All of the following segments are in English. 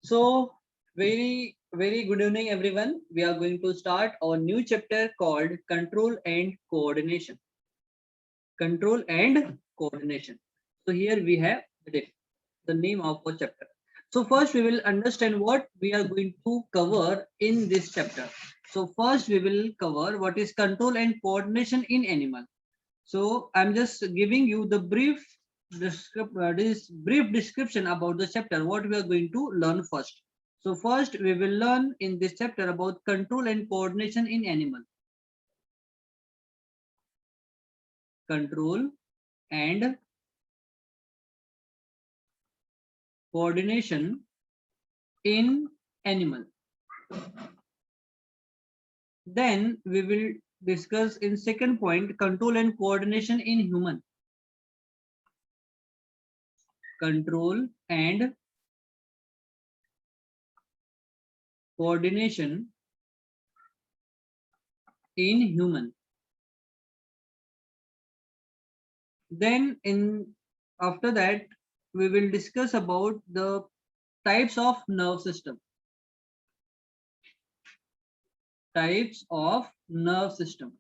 So, very good evening, everyone. We are going to start our new chapter called Control and Coordination. Control and Coordination. So, here we have the name of our chapter. So, first we will understand what we are going to cover in this chapter. So, first we will cover what is control and coordination in animal. So, I'm just giving you the this brief description about the chapter, what we are going to learn first. So first we will learn in this chapter about control and coordination in animal. Control and coordination in animal. Then we will discuss in second point control and coordination in human. Control and coordination in human. Then after that we will discuss about the types of nerve system. Types of nerve system.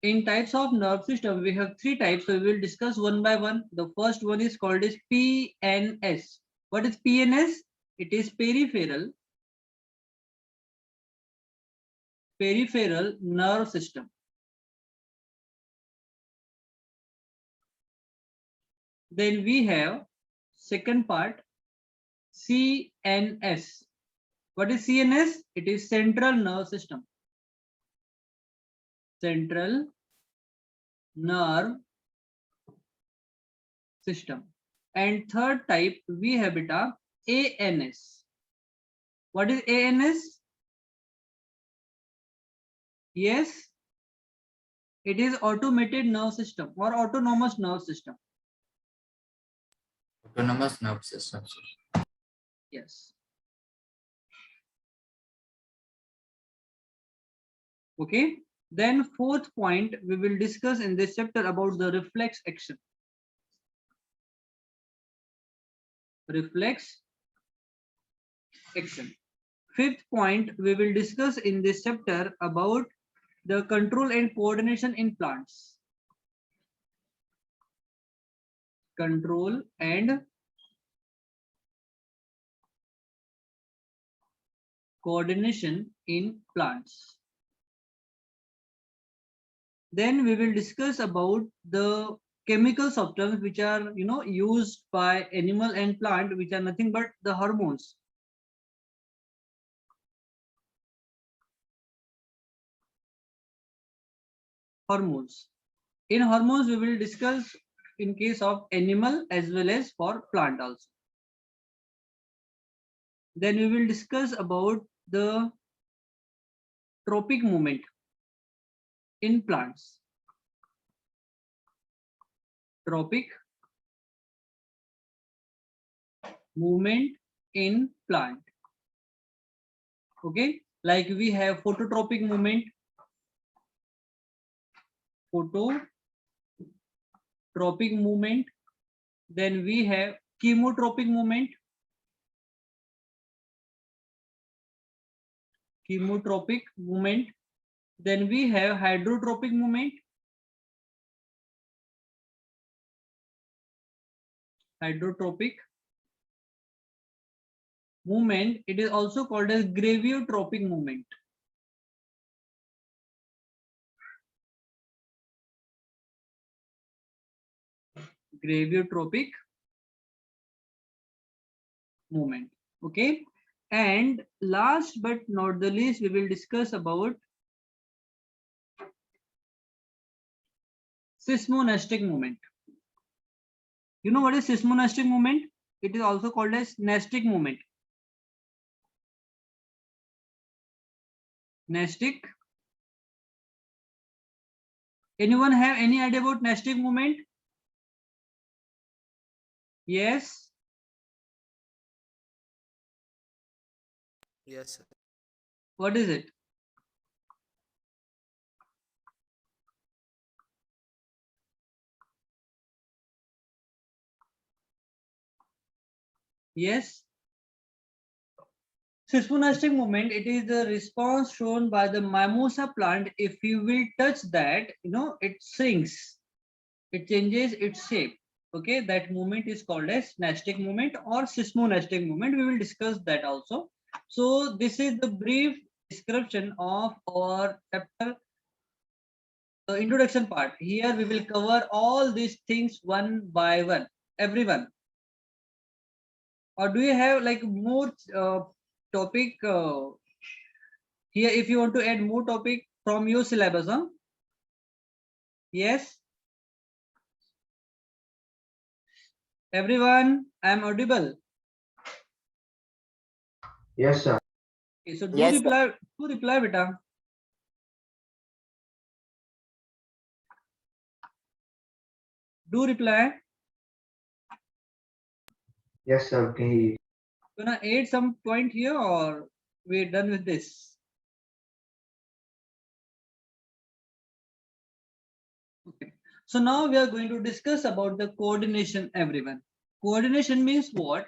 In types of nerve system, we have three types. So we will discuss one by one. The first one is called as PNS. What is PNS? It is peripheral nerve system. Then we have second part, CNS. What is CNS? It is central nerve system. Central nerve system. And third type we have beta ANS. What is ANS? Yes, it is automated nerve system or autonomous nerve system. Autonomous nerve system. Yes. Okay. Then fourth point we will discuss in this chapter about the reflex action. Reflex action. Fifth point we will discuss in this chapter about the control and coordination in plants. Control and coordination in plants. Then we will discuss about the chemical substances which are used by animal and plant, which are nothing but the hormones. Hormones. In hormones we will discuss in case of animal as well as for plant also. Then we will discuss about the tropic movement in plants. Tropic movement in plant. Okay, like we have phototropic movement, phototropic movement. Then we have chemotropic movement, chemotropic movement. Then we have hydrotropic movement, hydrotropic movement. It is also called as graviotropic movement. Graviotropic movement. Okay, and last but not the least we will discuss about seismonestic movement. You know what is seismonestic movement? It is also called as nestic movement. Nestic. Anyone have any idea about nestic movement? Yes. Yes, sir. What is it? Yes. Seismonostic movement, it is the response shown by the mimosa plant. If you will touch that, it sinks, it changes its shape. Okay, that movement is called as nastic movement or seismonastic movement. We will discuss that also. So this is the brief description of our chapter, the introduction part. Here we will cover all these things one by one, everyone. Or do you have like more topic here? If you want to add more topic from your syllabus, huh? Yes, everyone, I am audible. Yes, sir. Okay, so Yes, sir. do reply, beta. Do reply. Yes, sir. Okay. Gonna add some point here, or we're done with this? Okay. So now we are going to discuss about the coordination, everyone. Coordination means what?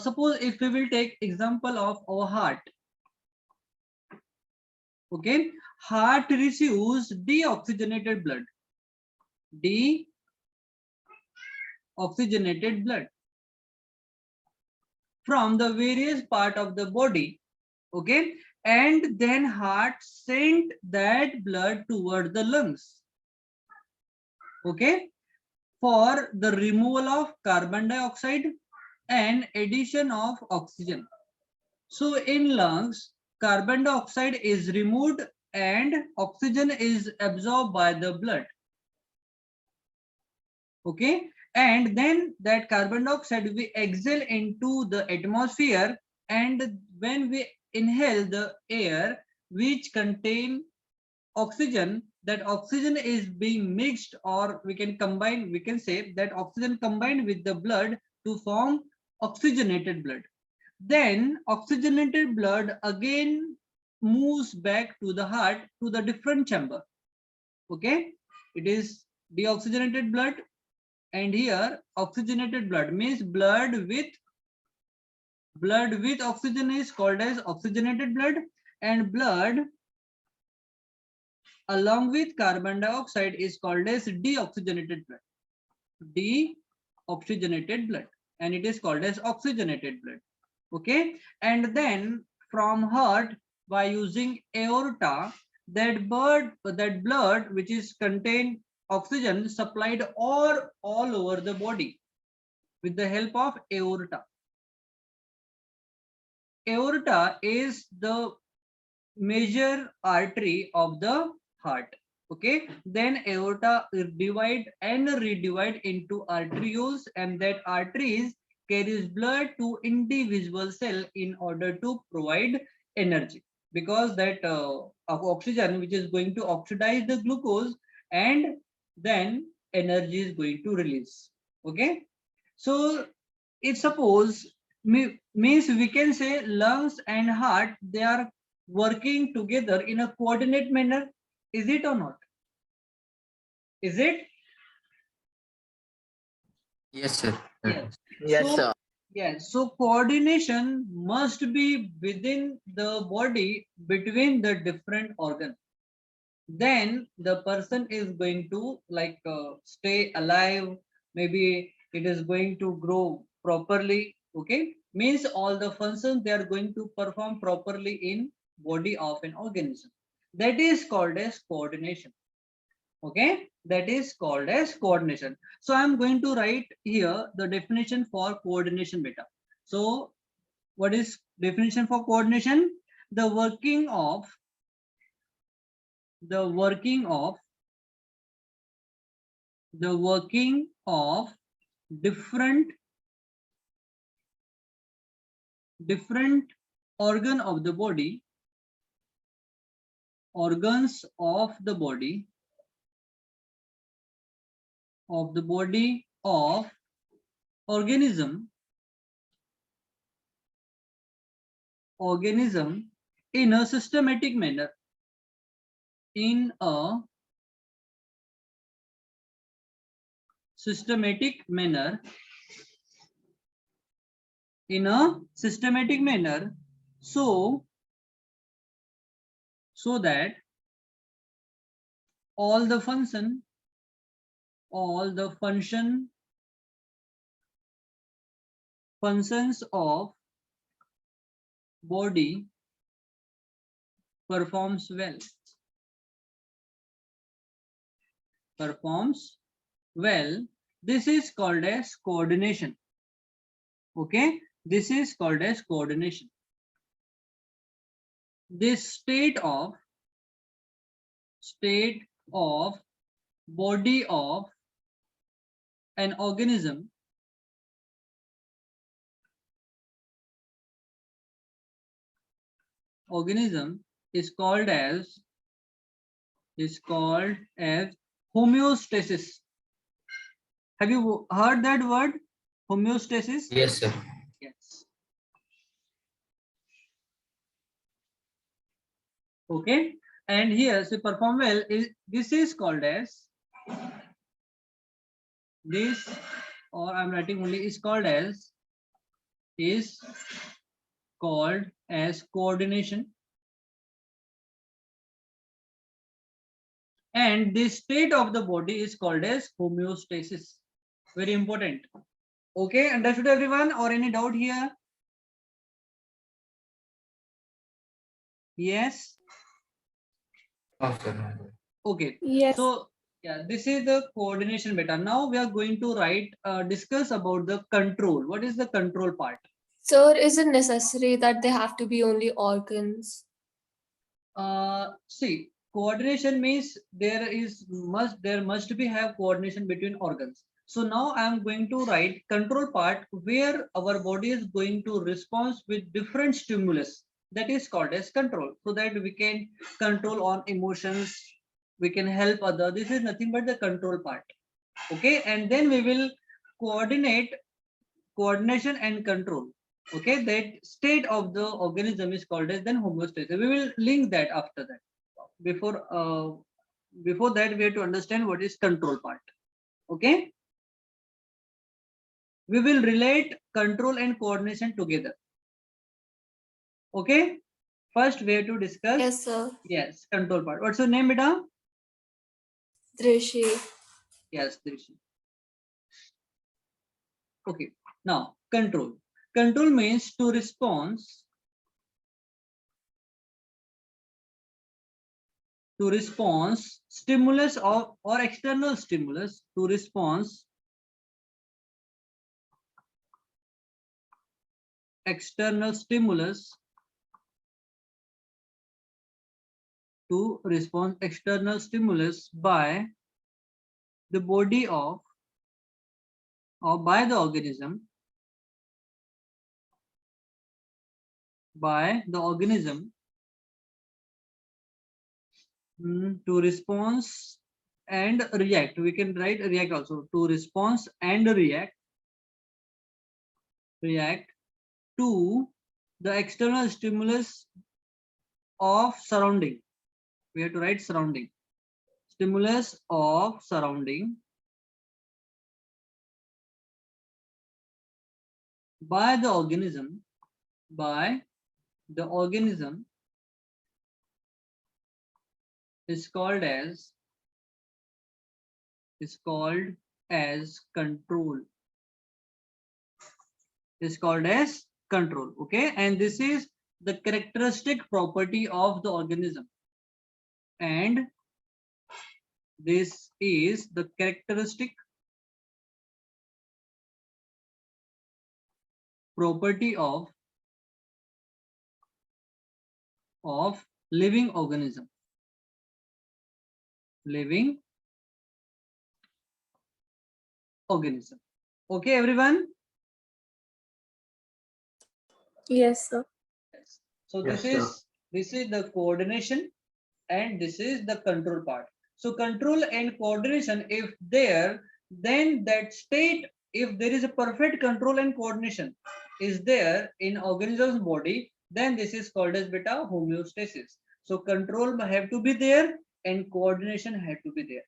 Suppose if we will take example of our heart. Okay, heart receives deoxygenated blood. Deoxygenated blood from the various part of the body. Okay, and then heart sent that blood toward the lungs. Okay, for the removal of carbon dioxide and addition of oxygen. So in lungs, carbon dioxide is removed and oxygen is absorbed by the blood. Okay, and then that carbon dioxide we exhale into the atmosphere, and when we inhale the air which contain oxygen, that oxygen is being mixed, or we can combine, we can say that oxygen combined with the blood to form oxygenated blood. Then oxygenated blood again moves back to the heart to the different chamber. Okay, it is deoxygenated blood, and here oxygenated blood means blood with oxygen is called as oxygenated blood, and blood along with carbon dioxide is called as deoxygenated blood. Deoxygenated blood, and it is called as oxygenated blood. Okay, and then from heart, by using aorta, that blood which is contain oxygen supplied all over the body with the help of aorta. Aorta is the major artery of the heart. Okay, then aorta divide and redivide into arterioles, and that arteries carries blood to individual cell in order to provide energy, because that of oxygen which is going to oxidize the glucose, and then energy is going to release. Okay, so if suppose means we can say lungs and heart, they are working together in a coordinate manner. Is it or not? Is it? Yes, sir. Yes. Yes, So sir. yes, so coordination must be within the body between the different organs. Then the person is going to like stay alive. Maybe it is going to grow properly. Okay, means all the functions they are going to perform properly in body of an organism. That is called as coordination. Okay, that is called as coordination. So I'm going to write here the definition for coordination beta. So what is definition for coordination? The working of the working of the working of different organ of the body, organs of the body of organism in a systematic manner, in a systematic manner in a systematic manner, so that all the functions of body performs well. This is called as coordination. Okay, this is called as coordination. This state of body of an organism is called as homeostasis. Have you heard that word, homeostasis? Yes, sir. Yes. Okay, and here so perform well this is called as this, or I'm writing only is called as coordination. And the state of the body is called as homeostasis. Very important. Okay, understood everyone, or any doubt here? Yes. Okay. Okay. Yes. So yeah, this is the coordination beta. Now we are going to discuss about the control. What is the control part? Sir, is it necessary that they have to be only organs? See, coordination means there must be have coordination between organs. So now I am going to write control part where our body is going to respond with different stimulus. That is called as control, so that we can control on emotions, we can help other. This is nothing but the control part. Okay, and then we will coordination and control. Okay, that state of the organism is called as then homeostasis. We will link that after that. Before that, we have to understand what is control part. Okay, we will relate control and coordination together. Okay, first we have to discuss. Yes, sir. Yes, control part. What's your name, beta? Drishi. Yes, Drishi. Okay, now control. Control means to respond stimulus or external stimulus, to response external stimulus by the body of or by the organism to response and react. We can write react also, to response and react to the external stimulus of surrounding. We have to write surrounding. Stimulus of surrounding by the organism is called as control. Okay, and this is the characteristic property of the organism, and this is the characteristic property of living organism. Okay, everyone. Yes, sir. Yes. So Yes, this is the coordination and this is the control part. So control and coordination, if there, then that state, if there is a perfect control and coordination is there in organism's body, then this is called as beta homeostasis. So control have to be there and coordination have to be there.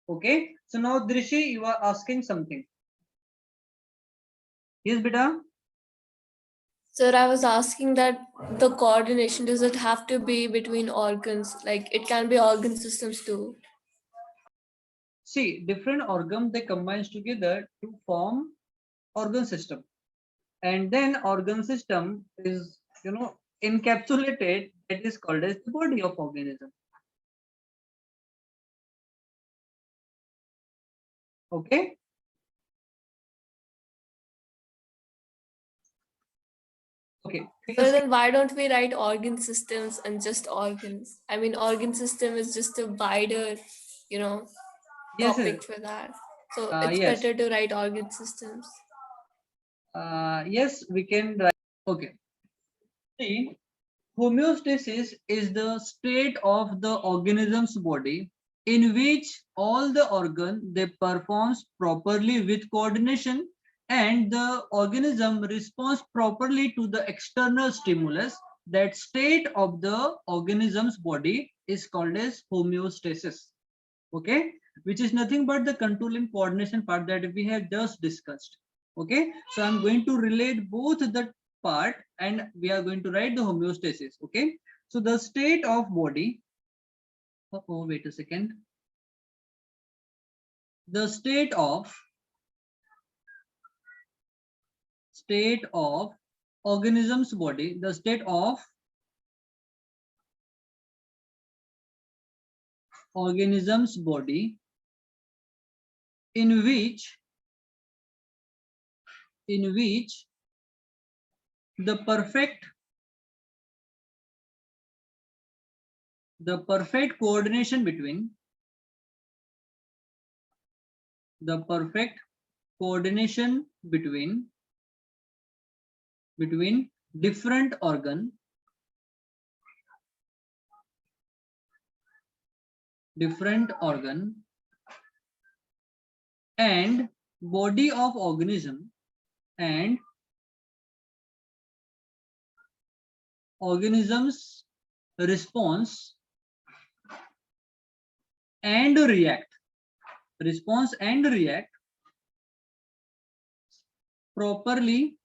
Okay, so now Drishi, you are asking something. Yes, beta. Sir, I was asking that the coordination, does it have to be between organs? Like it can be organ systems too. See, different organ they combines together to form organ system, and then organ system is encapsulated, that is called as the body of organism. Okay. Okay. So then why don't we write organ systems and just organs? I mean, organ system is just a wider, Yes, topic for that. So it's yes. better to write organ systems. Yes, we can write. Okay. See, homeostasis is the state of the organism's body in which all the organ they performs properly with coordination, and the organism responds properly to the external stimulus. That state of the organism's body is called as homeostasis. Okay, which is nothing but the control and coordination part that we have just discussed. Okay, so I'm going to relate both the part and we are going to write the homeostasis. Okay, so the state of body, oh wait a second, the state of organism's body, the state of organism's body in which the perfect coordination between different organ and body of organism and organism's response and react properly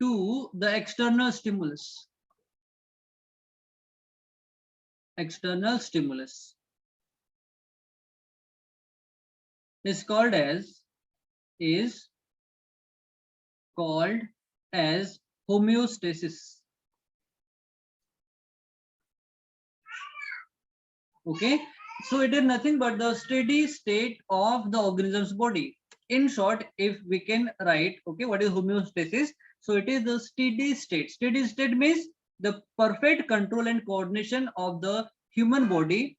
to the external stimulus is called as homeostasis. Okay, so it is nothing but the steady state of the organism's body. In short, if we can write, okay, what is homeostasis? So it is the steady state. Steady state means the perfect control and coordination of the human body,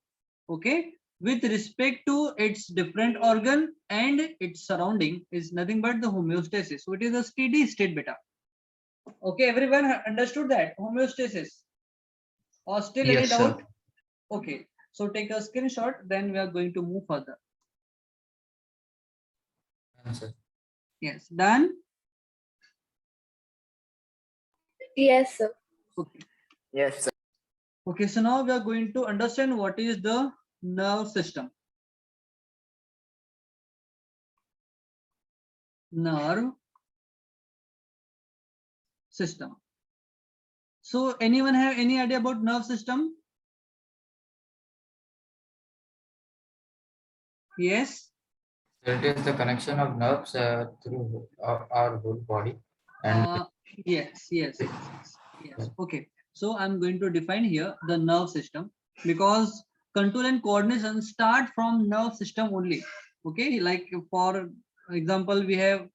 okay, with respect to its different organ and its surrounding is nothing but the homeostasis. So it is a steady state beta. Okay, everyone understood that homeostasis, or still any Yes, sir. doubt? Okay, so take a screenshot, then we are going to move further. Yes, sir. Yes, done. Yes, sir. Okay. Yes, sir. Okay, so now we are going to understand what is the nerve system. Nerve system. So anyone have any idea about nerve system? Yes. It is the connection of nerves through our whole body. And Yes. Okay. So I'm going to define here the nerve system, because control and coordination start from nerve system only. Okay, like for example, we have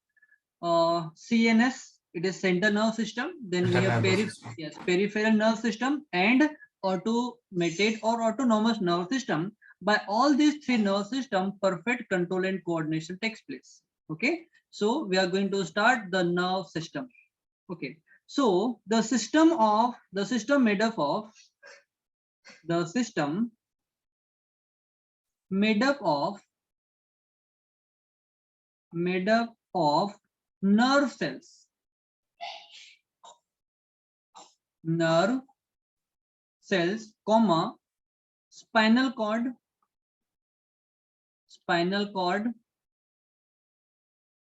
CNS, it is central nerve system. Then we have peripheral nerve system and automated or autonomous nerve system. By all these three nerve system, perfect control and coordination takes place. Okay, so we are going to start the nerve system. Okay, so the system made up of nerve cells, comma, spinal cord,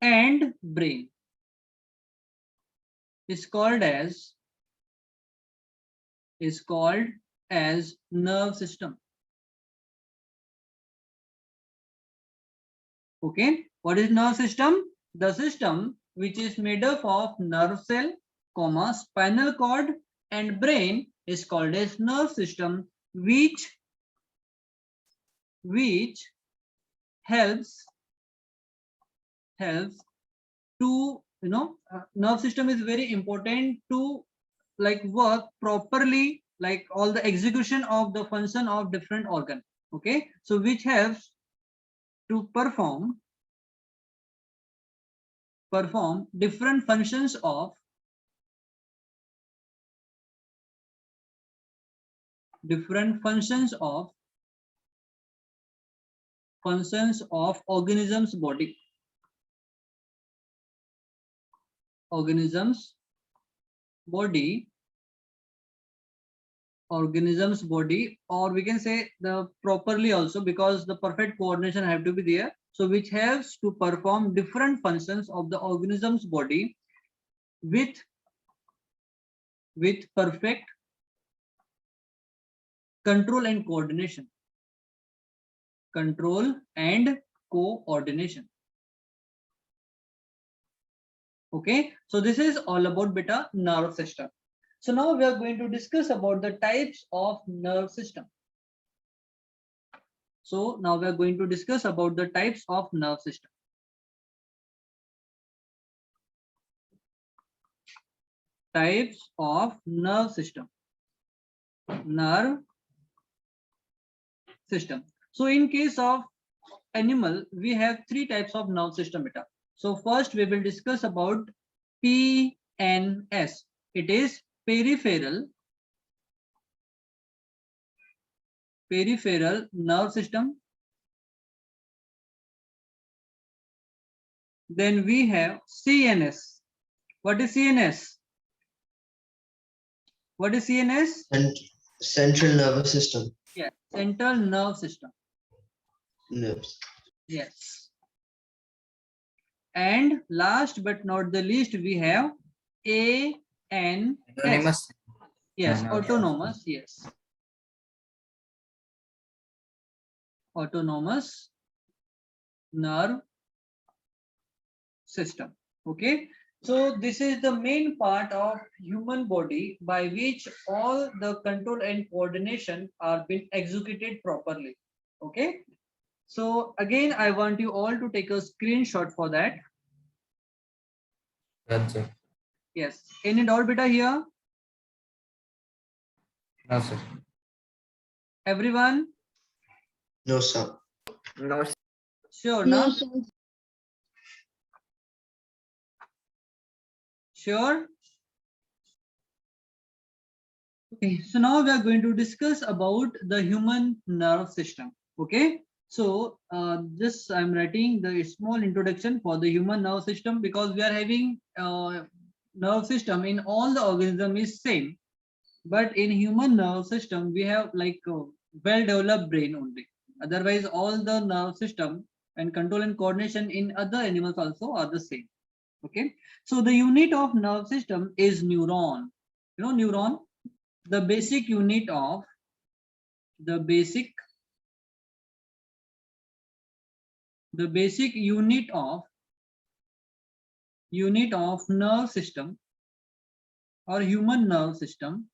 and brain. is called as nerve system. Okay, what is nerve system? The system which is made up of nerve cell, comma, spinal cord and brain is called as nerve system, which helps to, nerve system is very important to like work properly, like all the execution of the function of different organ. Okay, so which helps to perform different functions of organisms body, organisms body, or we can say the properly also, because the perfect coordination have to be there. So which helps to perform different functions of the organism's body with perfect control and coordination. Okay, so this is all about beta nerve system. So now we are going to discuss about the types of nerve system. So now we are going to discuss about the types of nerve system. Types of nerve system. So in case of animal, we have three types of nerve system beta. So first we will discuss about PNS. It is peripheral nerve system. Then we have CNS. What is CNS? What is CNS? Central nervous system. Yeah, central nerve system. Nerves. Yes. And last but not the least, we have ANS. Autonomous. Yes, Nerve autonomous. Yes. Autonomous nerve system. Okay, so this is the main part of human body by which all the control and coordination are being executed properly. Okay, so again I want you all to take a screenshot for that. That's it. Yes, any doubt beta here? No, sir. Everyone No, sir. No, sure? No, sure. Okay, so now we are going to discuss about the human nerve system. Okay, so just I'm writing the small introduction for the human nerve system, because we are having nerve system in all the organism is same, but in human nerve system we have like well developed brain only. Otherwise all the nerve system and control and coordination in other animals also are the same. Okay, so the unit of nerve system is neuron. You know neuron, the basic unit of nerve system or human nerve system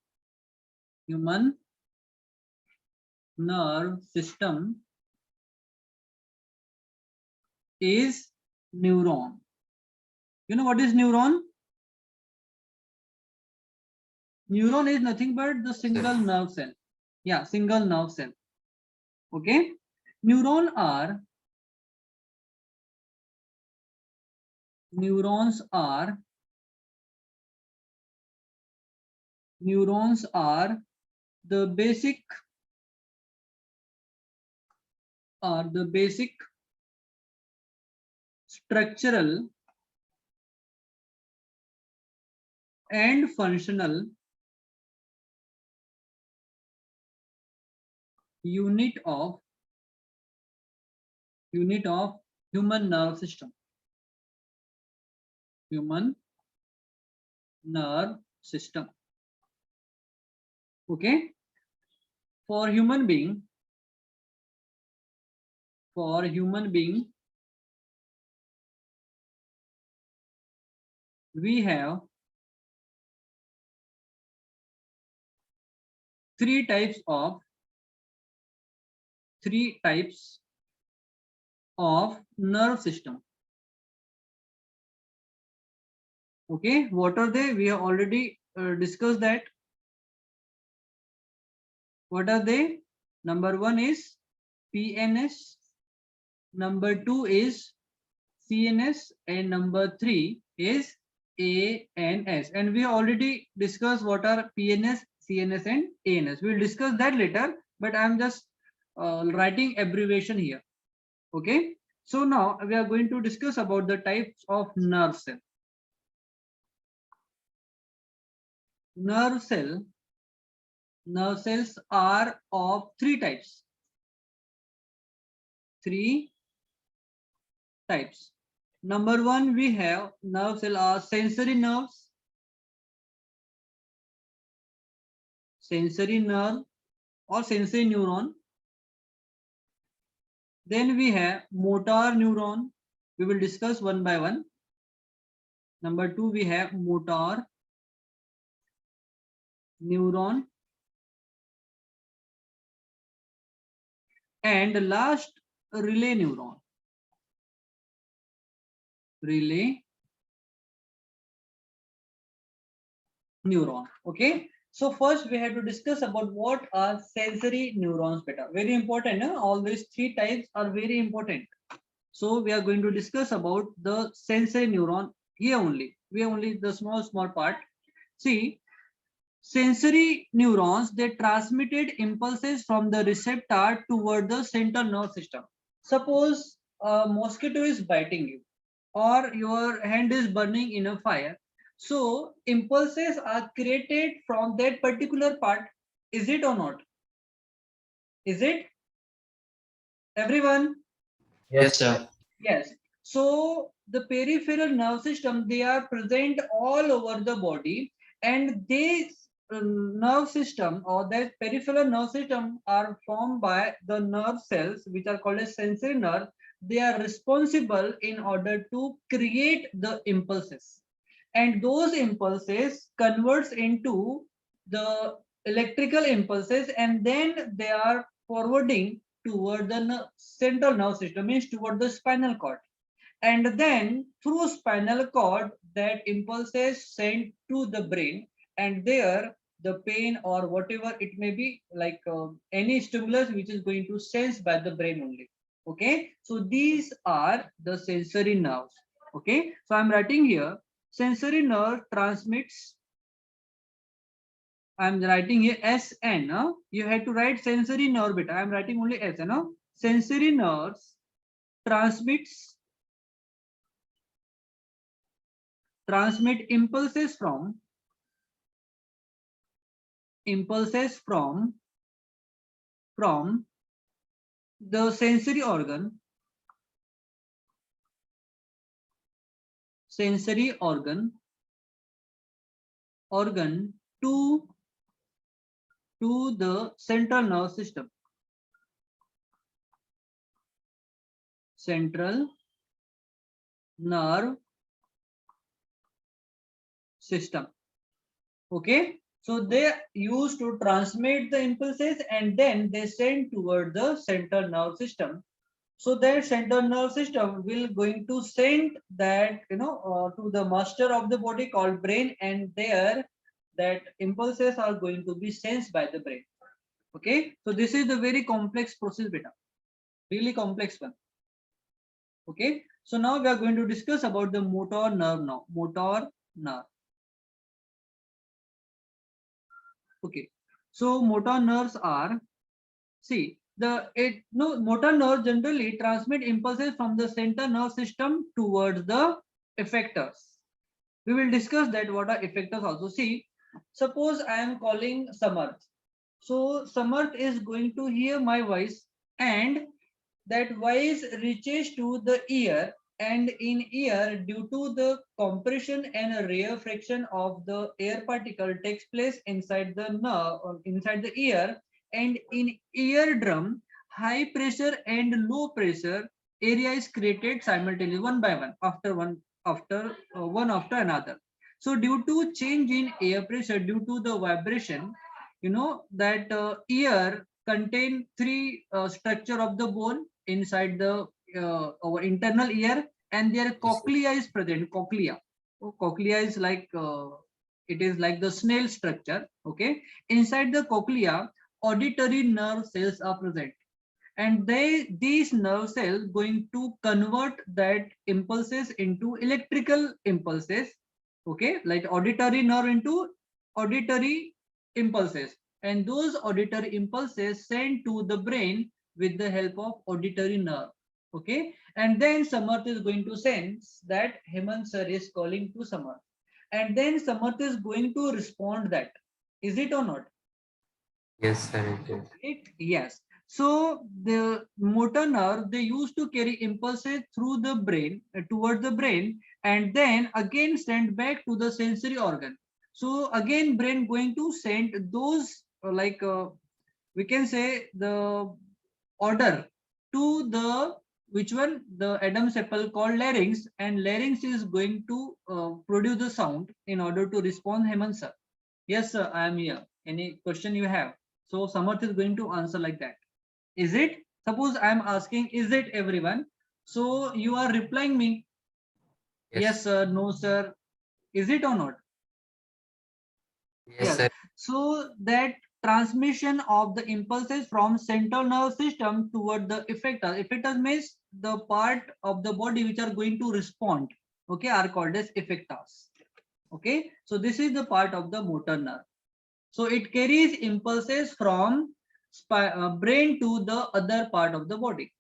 is neuron. You know what is neuron? Neuron is nothing but the single nerve cell. Yeah, single nerve cell. Okay, neurons are the basic structural and functional unit of human nerve system. nerve system. Okay. For human being, we have three types of nerve system. Okay, what are they? We have already discussed that. What are they? Number one is PNS, number two is CNS, and number three is ANS. And we already discussed what are PNS, CNS, and ANS. We'll discuss that later, but I'm just writing abbreviation here. Okay, so now we are going to discuss about the types of nerve cell. Nerve cells are of three types. Number one, we have nerve cell are sensory nerves, sensory nerve or sensory neuron. Then we have motor neuron. We will discuss one by one. Number two, we have motor neuron. And the last, relay neuron. Relay neuron. Okay. So first we have to discuss about what are sensory neurons better. Very important. All these three types are very important. So we are going to discuss about the sensory neuron here only. We are only the small part. See, sensory neurons, they transmitted impulses from the receptor toward the central nerve system. Suppose a mosquito is biting you or your hand is burning in a fire. So impulses are created from that particular part. Is it or not? Is it? Everyone? Yes, sir. Yes. So the peripheral nerve system, they are present all over the body, and these nerve system or that peripheral nerve system are formed by the nerve cells, which are called as sensory nerve. They are responsible in order to create the impulses, and those impulses converts into the electrical impulses, and then they are forwarding toward the central nerve system, means toward the spinal cord, and then through spinal cord that impulses sent to the brain, and there the pain or whatever it may be, like any stimulus which is going to sense by the brain only. Okay, so these are the sensory nerves. Okay, so I'm writing here sensory nerve transmits. I'm writing here SN. You had to write sensory nerve beta. I'm writing only SN. Sensory nerves transmit impulses from the sensory organ to the central nerve system. Central nerve system. Okay, so they used to transmit the impulses and then they send toward the central nerve system. So that central nerve system will going to send that to the master of the body called brain, and there that impulses are going to be sensed by the brain. Okay, so this is the very complex process beta, really complex one. Okay, so now we are going to discuss about the motor nerve now. Motor nerve. Okay, so motor nerves are, see, motor nerve generally transmit impulses from the central nerve system towards the effectors. We will discuss that what are effectors also. See, suppose I am calling Samarth. So Samarth is going to hear my voice, and that voice reaches to the ear, and in air, due to the compression and rarefaction of the air particle takes place inside the nerve or inside the ear, and in eardrum, high pressure and low pressure area is created simultaneously, one by one, one after another. So due to change in air pressure, due to the vibration, you know that ear contain three structure of the bone inside the our internal ear, and their cochlea is present. Cochlea. So cochlea is like it is like the snail structure. Okay, inside the cochlea, auditory nerve cells are present, and these nerve cells going to convert that impulses into electrical impulses. Okay, like auditory nerve into auditory impulses, and those auditory impulses sent to the brain with the help of auditory nerve. Okay, and then Samarth is going to sense that Hemant sir is calling to Samarth, and then Samarth is going to respond that. Is it or not? Yes, sir, it is. Yes. So the motor nerve, they used to carry impulses through the brain, towards the brain, and then again send back to the sensory organ. So again, brain going to send those we can say the order to the which one, the Adam's apple called larynx, and larynx is going to produce the sound in order to respond. Hemant sir. Yes, sir, I am here. Any question you have? So Samarth is going to answer like that. Is it? Suppose I am asking, is it everyone? So you are replying me, yes, sir, no, sir. Is it or not? Yes, sir. So that transmission of the impulses from central nervous system toward the effectors. Effectors means the part of the body which are going to respond. Okay, are called as effectors. Okay, so this is the part of the motor nerve. So it carries impulses from brain to the other part of the body,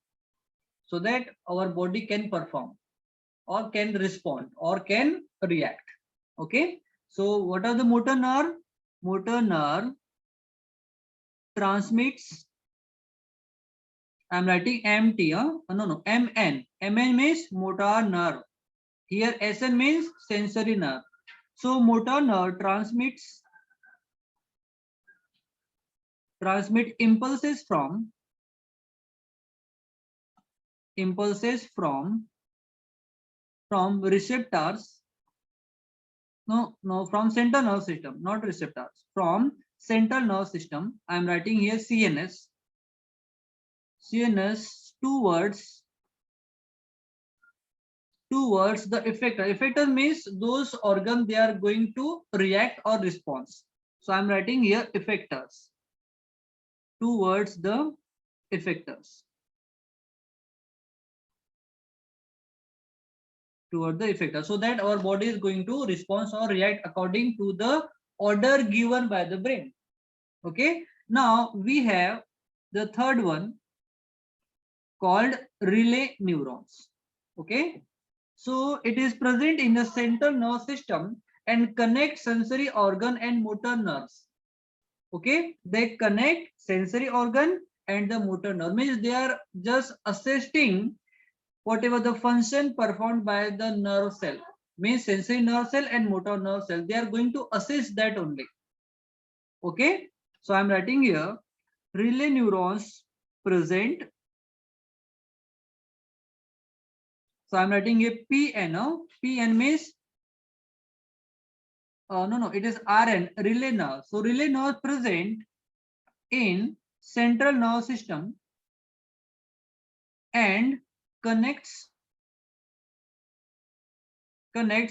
so that our body can perform or can respond or can react. Okay. So what are the motor nerve? Motor nerve transmits. I'm writing MT. No, MN. MN means motor nerve. Here SN means sensory nerve. So motor nerve transmit impulses from receptors. No, from central nerve system, not receptors. From central nerve system, I am writing here CNS. CNS towards the effector. Effector means those organs they are going to react or response. So I am writing here effectors. Towards the effectors. Toward the effector, so that our body is going to respond or react according to the order given by the brain. Okay, now we have the third one called relay neurons. Okay, so it is present in the central nerve system and connect sensory organ and motor nerves. Okay, they connect sensory organ and the motor nerve, means they are just assisting whatever the function performed by the nerve cell, means sensory nerve cell and motor nerve cell, they are going to assist that only. Okay, so I'm writing here relay neurons present. So I'm writing here PN. PN means no, it is RN, relay nerve. So relay nerve present in central nerve system and connects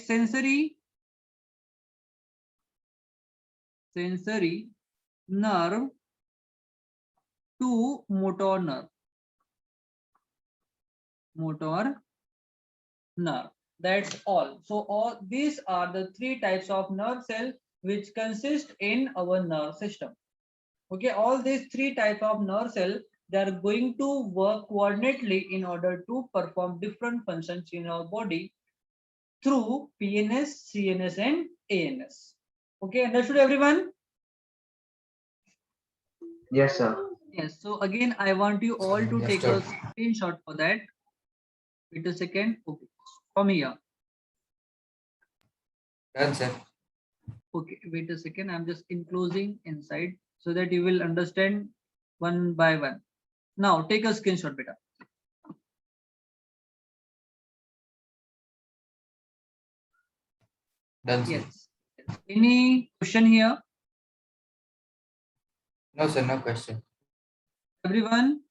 sensory nerve to motor nerve. That's all. So all these are the three types of nerve cell which consist in our nerve system. Okay, all these three types of nerve cell, they are going to work coordinately in order to perform different functions in our body through PNS, CNS, and ANS. Okay, understood everyone? Yes, sir. Yes. So again, I want you all to Yes, take sir. a screenshot for that. Wait a second. Okay. from here. Done, sir. Okay, wait a second. I'm just enclosing inside so that you will understand one by one. Now take a screenshot, beta. Done, sir. Yes. Any question here? No, sir, no question. Everyone,